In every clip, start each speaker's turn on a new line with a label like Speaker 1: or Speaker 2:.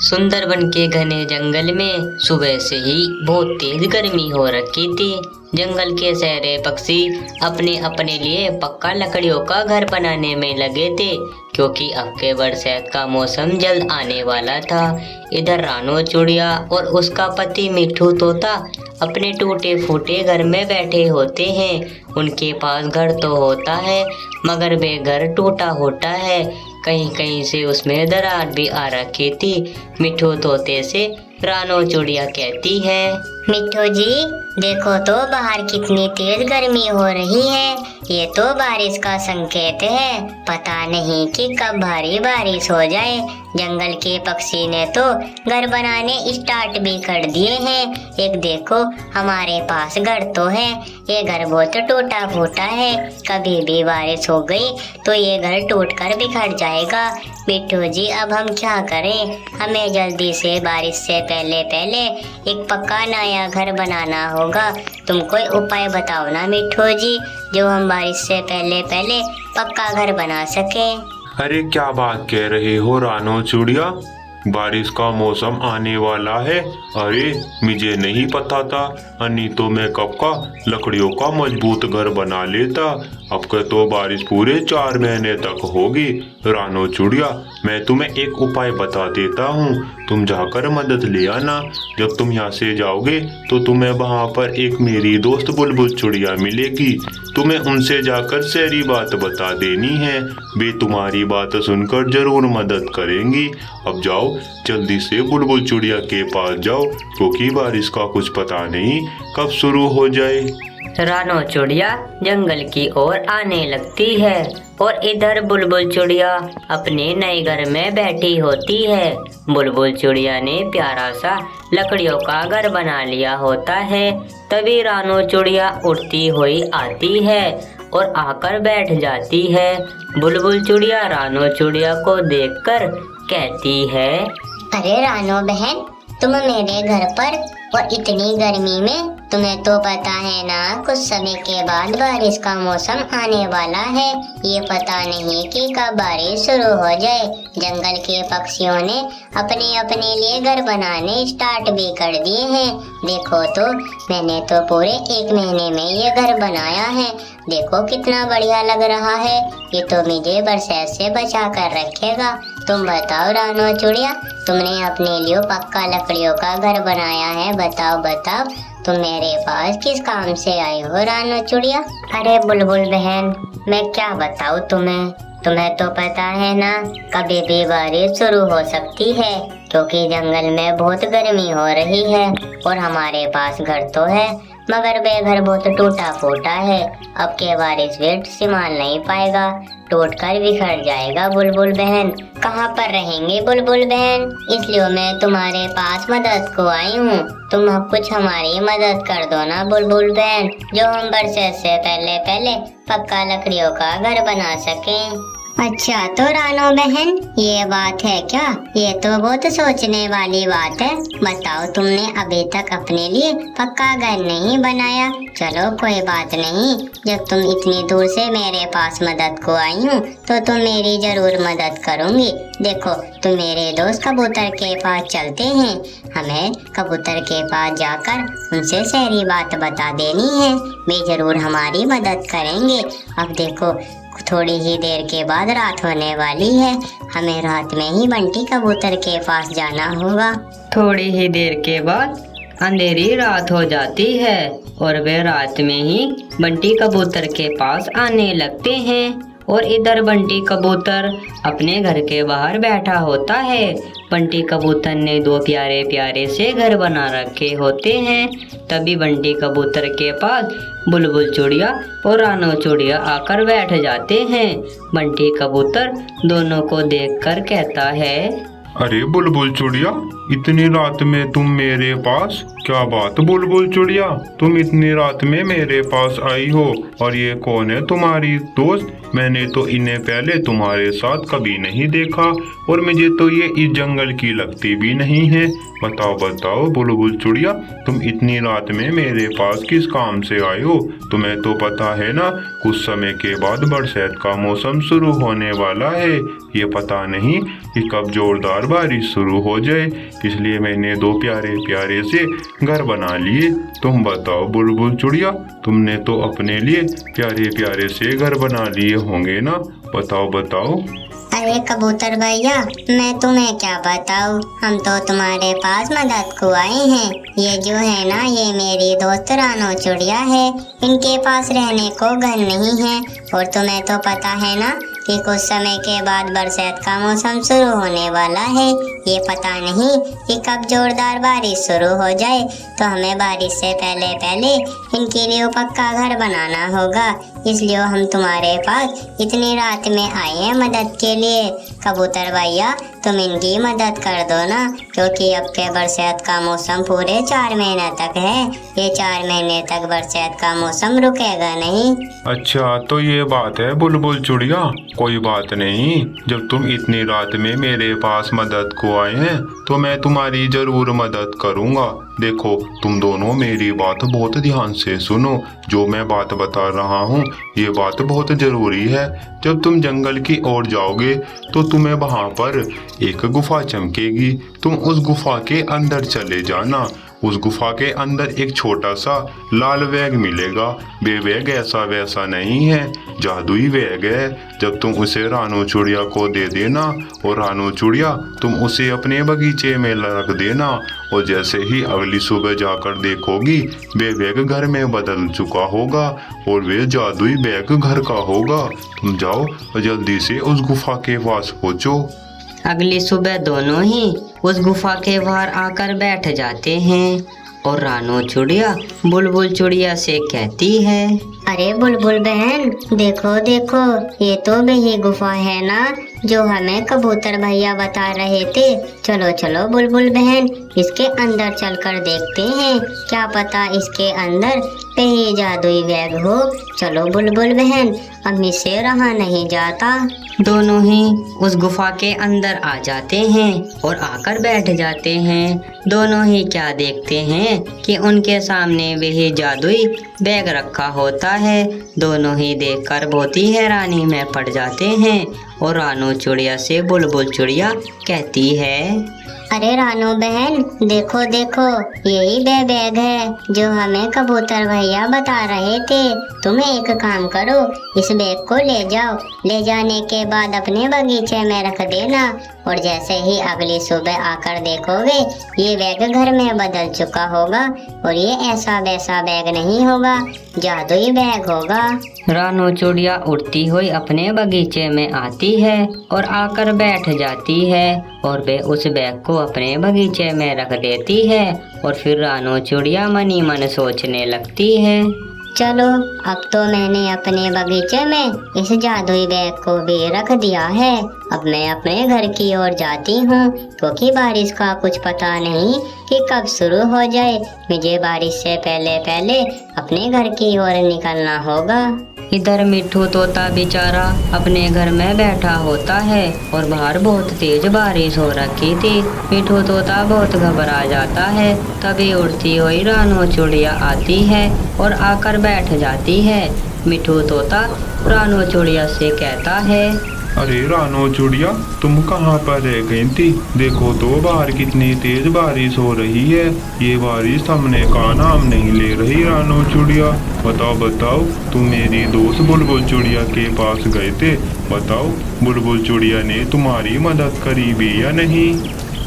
Speaker 1: सुंदरबन के घने जंगल में सुबह से ही बहुत तेज गर्मी हो रखी थी। जंगल के सारे पक्षी अपने अपने लिए पक्का लकड़ियों का घर बनाने में लगे थे, क्योंकि अब के बरसात का मौसम जल्द आने वाला था। इधर रानो चिड़िया और उसका पति मिट्ठू तोता अपने टूटे फूटे घर में बैठे होते हैं। उनके पास घर तो होता है, मगर वे घर टूटा होता है। कहीं कहीं से उसमें दरार भी आ रखी थी। मिट्ठू तोते से रानो चिड़िया कहती है,
Speaker 2: मिट्ठू जी, देखो तो बाहर कितनी तेज गर्मी हो रही है। ये तो बारिश का संकेत है। पता नहीं कि कब भारी बारिश हो जाए। जंगल के पक्षी ने तो घर बनाने स्टार्ट भी कर दिए हैं। एक देखो, हमारे पास घर तो है, ये घर बहुत टूटा फूटा है। कभी भी बारिश हो गई तो ये घर टूटकर बिखर जाएगा। मिट्ठू जी, अब हम क्या करें? हमें जल्दी से बारिश से पहले पहले एक पक्का नया घर बनाना होगा। तुम कोई उपाय बताओ ना मिट्ठू जी, जो हम बारिश से पहले पहले पक्का घर बना सके।
Speaker 3: अरे क्या बात कह रहे हो रानो चिड़िया, बारिश का मौसम आने वाला है। अरे मुझे नहीं पता था, अन्नी तो मैं कब का लकड़ियों का मजबूत घर बना लेता। अब के तो बारिश पूरे 4 महीने तक होगी। रानो चिड़िया, मैं तुम्हें एक उपाय बता देता हूँ, तुम जाकर मदद ले आना। जब तुम यहाँ से जाओगे तो तुम्हें वहाँ पर एक मेरी दोस्त बुलबुल चिड़िया मिलेगी। तुम्हें उनसे जाकर सारी बात बता देनी है, वे तुम्हारी बात सुनकर जरूर मदद करेंगी। अब जाओ, जल्दी से बुलबुल चिड़िया के पास जाओ, क्योंकि बारिश का कुछ पता नहीं कब शुरू हो जाए।
Speaker 1: रानो चिड़िया जंगल की ओर आने लगती है और इधर बुलबुल चिड़िया अपने नए घर में बैठी होती है। बुलबुल चिड़िया ने प्यारा सा लकड़ियों का घर बना लिया होता है। तभी रानो चिड़िया उड़ती हुई आती है और आकर बैठ जाती है। बुलबुल चिड़िया रानो चिड़िया को देखकर कहती है,
Speaker 2: अरे रानो बहन, तुम मेरे घर पर और इतनी गर्मी में, तुम्हें तो पता है ना कुछ समय के बाद बारिश का मौसम आने वाला है। ये पता नहीं कि कब बारिश शुरू हो जाए। जंगल के पक्षियों ने अपने अपने लिए घर बनाने स्टार्ट भी कर दिए हैं। देखो तो, मैंने तो पूरे 1 महीने में ये घर बनाया है। देखो कितना बढ़िया लग रहा है। ये तो मुझे बरसात से बचा कर रखेगा। तुम बताओ रानो चिड़िया, तुमने अपने लिए पक्का लकड़ियों का घर बनाया है। बताओ बताओ, तुम मेरे पास किस काम से आए हो रानो चिड़िया? अरे बुलबुल बहन, मैं क्या बताऊँ तुम्हें तो पता है ना, कभी भी बारिश शुरू हो सकती है, क्योंकि जंगल में बहुत गर्मी हो रही है। और हमारे पास घर तो है, मगर वे घर बहुत टूटा फूटा है। अब के बारिश वेट संभाल नहीं पाएगा, टूट कर बिखर जाएगा। बुलबुल बहन कहाँ पर रहेंगे बुलबुल बहन? इसलिए मैं तुम्हारे पास मदद को आई हूँ। तुम अब कुछ हमारी मदद कर दो ना बुलबुल बहन, जो हम बरसात से पहले पहले पक्का लकड़ियों का घर बना सकें। अच्छा तो रानो बहन, ये बात है क्या? ये तो बहुत सोचने वाली बात है। बताओ, तुमने अभी तक अपने लिए पक्का घर नहीं बनाया। चलो कोई बात नहीं, जब तुम इतनी दूर से मेरे पास मदद को आई हूँ तो तुम मेरी जरूर मदद करूँगी। देखो, तुम मेरे दोस्त कबूतर के पास चलते हैं। हमें कबूतर के पास जाकर उनसे सारी बात बता देनी है, वे जरूर हमारी मदद करेंगे। अब देखो, थोड़ी ही देर के बाद रात होने वाली है। हमें रात में ही बंटी कबूतर के पास जाना होगा।
Speaker 1: थोड़ी ही देर के बाद अंधेरी रात हो जाती है और वे रात में ही बंटी कबूतर के पास आने लगते हैं। और इधर बंटी कबूतर अपने घर के बाहर बैठा होता है। बंटी कबूतर ने 2 प्यारे प्यारे से घर बना रखे होते हैं। तभी बंटी कबूतर के पास बुलबुल चिड़िया और रानो चिड़िया आकर बैठ जाते हैं। बंटी कबूतर दोनों को देखकर कहता है,
Speaker 3: अरे बुलबुल चिड़िया, इतनी रात में तुम मेरे पास क्या बात बुलबुल चिड़िया, तुम इतनी रात में मेरे पास आई हो, और ये कौन है तुम्हारी दोस्त? मैंने तो इन्हें पहले तुम्हारे साथ कभी नहीं देखा, और मुझे तो ये इस जंगल की लगती भी नहीं है। बताओ बताओ बुलबुल चिड़िया, तुम इतनी रात में मेरे पास किस काम से आए हो? तुम्हें तो पता है ना, कुछ समय के बाद बरसात का मौसम शुरू होने वाला है। ये पता नहीं कि कब जोरदार बारिश शुरू हो जाए, इसलिए मैंने दो प्यारे प्यारे से घर बना लिए। तुम बताओ बुलबुल चिड़िया, तुमने तो अपने लिए प्यारे प्यारे से घर बना लिए होंगे ना? बताओ बताओ।
Speaker 2: अरे कबूतर भैया, मैं तुम्हें क्या बताऊँ, हम तो तुम्हारे पास मदद को आए हैं। ये जो है ना, ये मेरी दोस्त रानो चिड़िया है। इनके पास रहने को घर नहीं है, और तुम्हें तो पता है ना कि कुछ समय के बाद बरसात का मौसम शुरू होने वाला है। ये पता नहीं कि कब जोरदार बारिश शुरू हो जाए, तो हमें बारिश से पहले पहले इनके लिए पक्का घर बनाना होगा। इसलिए हम तुम्हारे पास इतनी रात में आए हैं मदद के लिए। कबूतर भैया, तुम इनकी मदद कर दो ना, क्योंकि अब के बरसात का मौसम पूरे 4 महीने तक है। ये 4 महीने तक बरसात का मौसम रुकेगा नहीं।
Speaker 3: अच्छा, तो ये बात है बुलबुल चिड़िया, कोई बात नहीं। जब तुम इतनी रात में मेरे पास मदद को आए हैं, तो मैं तुम्हारी जरूर मदद करूंगा। देखो, तुम दोनों मेरी बात बहुत ध्यान से सुनो। जो मैं बात बता रहा हूँ, ये बात बहुत जरूरी है। जब तुम जंगल की ओर जाओगे, तो तुम्हें वहाँ पर एक गुफा चमकेगी। तुम उस गुफा के अंदर चले जाना। उस गुफा के अंदर एक छोटा सा लाल बैग मिलेगा। वे बैग ऐसा वैसा नहीं है, जादुई बैग है। जब तुम उसे रानो चिड़िया को दे देना, और रानो चिड़िया तुम उसे अपने बगीचे में रख देना, और जैसे ही अगली सुबह जाकर देखोगी, वे बैग घर में बदल चुका होगा, और वे जादुई बैग घर का होगा। तुम जाओ और जल्दी से उस गुफा के पास पहुँचो।
Speaker 1: अगली सुबह दोनों ही उस गुफा के बाहर आकर बैठ जाते हैं, और रानो चिड़िया बुलबुल चिड़िया से कहती है,
Speaker 2: अरे बुलबुल बहन, देखो देखो, ये तो वही गुफा है ना जो हमें कबूतर भैया बता रहे थे। चलो चलो बुलबुल बहन, इसके अंदर चलकर देखते हैं, क्या पता इसके अंदर कहीं जादुई बैग हो। चलो बुलबुल बहन, अब इससे रहा नहीं जाता।
Speaker 1: दोनों ही उस गुफा के अंदर आ जाते हैं और आकर बैठ जाते हैं। दोनों ही क्या देखते हैं कि उनके सामने वही जादुई बैग रखा होता है। दोनों ही देखकर बहुत ही हैरानी में पड़ जाते हैं, और रानो चिड़िया से बुलबुल चिड़िया कहती है,
Speaker 2: अरे रानो बहन, देखो देखो, यही वे बैग है जो हमें कबूतर भैया बता रहे थे। तुम एक काम करो, इस बैग को ले जाओ। ले जाने के बाद अपने बगीचे में रख देना, और जैसे ही अगली सुबह आकर देखोगे, ये बैग घर में बदल चुका होगा, और ये ऐसा वैसा बैग नहीं होगा, जादुई बैग होगा।
Speaker 1: रानो चिड़िया उड़ती हुई अपने बगीचे में आती है और आकर बैठ जाती है, और वे उस बैग को अपने बगीचे में रख देती है। और फिर रानो चिड़िया मनी मन सोचने लगती है,
Speaker 2: चलो, अब तो मैंने अपने बगीचे में इस जादुई बैग को भी रख दिया है। अब मैं अपने घर की ओर जाती हूँ, क्योंकि बारिश का कुछ पता नहीं कि कब शुरू हो जाए। मुझे बारिश से पहले पहले अपने घर की ओर निकलना होगा।
Speaker 1: इधर मिट्ठू तोता बेचारा अपने घर में बैठा होता है, और बाहर बहुत तेज बारिश हो रखी थी। मिट्ठू तोता बहुत घबरा जाता है। तभी उड़ती हुई रानो चिड़िया आती है और आकर बैठ जाती है। मिट्ठू तोता रानो चिड़िया से कहता है,
Speaker 3: अरे रानो चिड़िया, तुम कहाँ पर रह गई थी? देखो तो बाहर कितनी तेज बारिश हो रही है। ये बारिश थमने का नाम नहीं ले रही। रानो चिड़िया, बताओ बताओ, तुम मेरी दोस्त बुलबुल चिड़िया के पास गए थे। बताओ, बुलबुल चिड़िया ने तुम्हारी मदद करी भी या नहीं?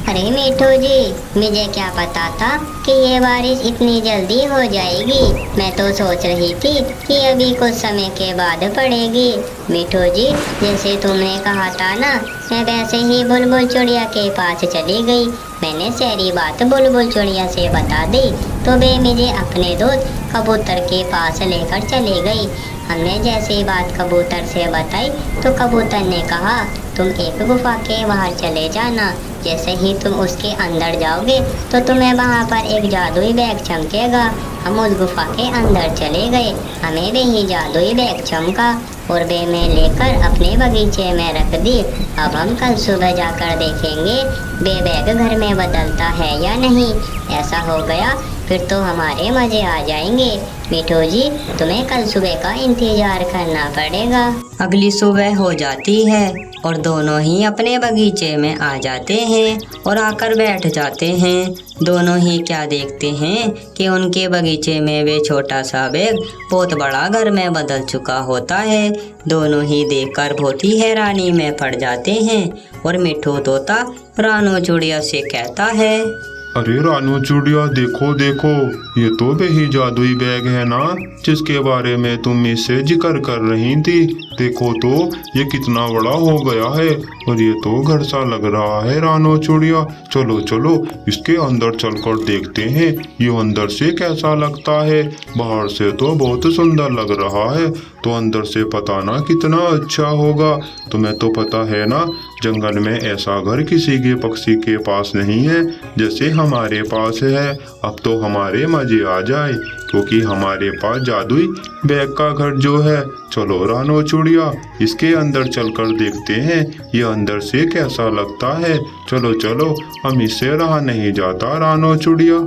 Speaker 2: अरे मिठू जी, मुझे क्या पता था कि ये बारिश इतनी जल्दी हो जाएगी। मैं तो सोच रही थी कि अभी कुछ समय के बाद पड़ेगी। मिठू जी, जैसे तुमने कहा था ना, मैं वैसे ही बुलबुल चिड़िया के पास चली गई। मैंने सारी बात बुलबुल चिड़िया से बता दी, तो वे मुझे अपने दोस्त कबूतर के पास लेकर चले गई। हमने जैसे बात कबूतर से बताई, तो कबूतर ने कहा, तुम एक गुफा के बाहर चले जाना। जैसे ही तुम उसके अंदर जाओगे तो तुम्हें वहाँ पर एक जादुई बैग चमकेगा। हम उस गुफा के अंदर चले गए, हमें भी जादुई बैग चमका और वे में लेकर अपने बगीचे में रख दी। अब हम कल सुबह जाकर देखेंगे वे बैग घर में बदलता है या नहीं। ऐसा हो गया फिर तो हमारे मजे आ जाएंगे। मिठू जी, तुम्हें कल सुबह का इंतजार करना पड़ेगा।
Speaker 1: अगली सुबह हो जाती है और दोनों ही अपने बगीचे में आ जाते हैं और आकर बैठ जाते हैं। दोनों ही क्या देखते हैं कि उनके बगीचे में वे छोटा सा बैग बहुत बड़ा घर में बदल चुका होता है। दोनों ही देखकर बहुत ही हैरानी में पड़ जाते हैं और मिठू तोता रानू चिड़िया से कहता है,
Speaker 3: अरे रानू चिड़िया, देखो देखो, ये तो वही जादुई बैग है ना जिसके बारे में तुम इससे जिक्र कर रही थी। देखो तो ये कितना बड़ा हो गया है और ये तो घर सा लग रहा है। रानू चिड़िया, चलो चलो इसके अंदर चलकर देखते हैं ये अंदर से कैसा लगता है। बाहर से तो बहुत सुंदर लग रहा है, तो अंदर से पता ना कितना अच्छा होगा। तुम्हें तो पता है ना, जंगल में ऐसा घर किसी के पक्षी के पास नहीं है जैसे हमारे पास है। अब तो हमारे मजे आ जाए क्योंकि हमारे पास जादुई बैग का घर जो है। चलो रानू चिड़िया, इसके अंदर चलकर देखते हैं ये अंदर से कैसा लगता है। चलो चलो, हम इससे रहा नहीं जाता रानू चिड़िया।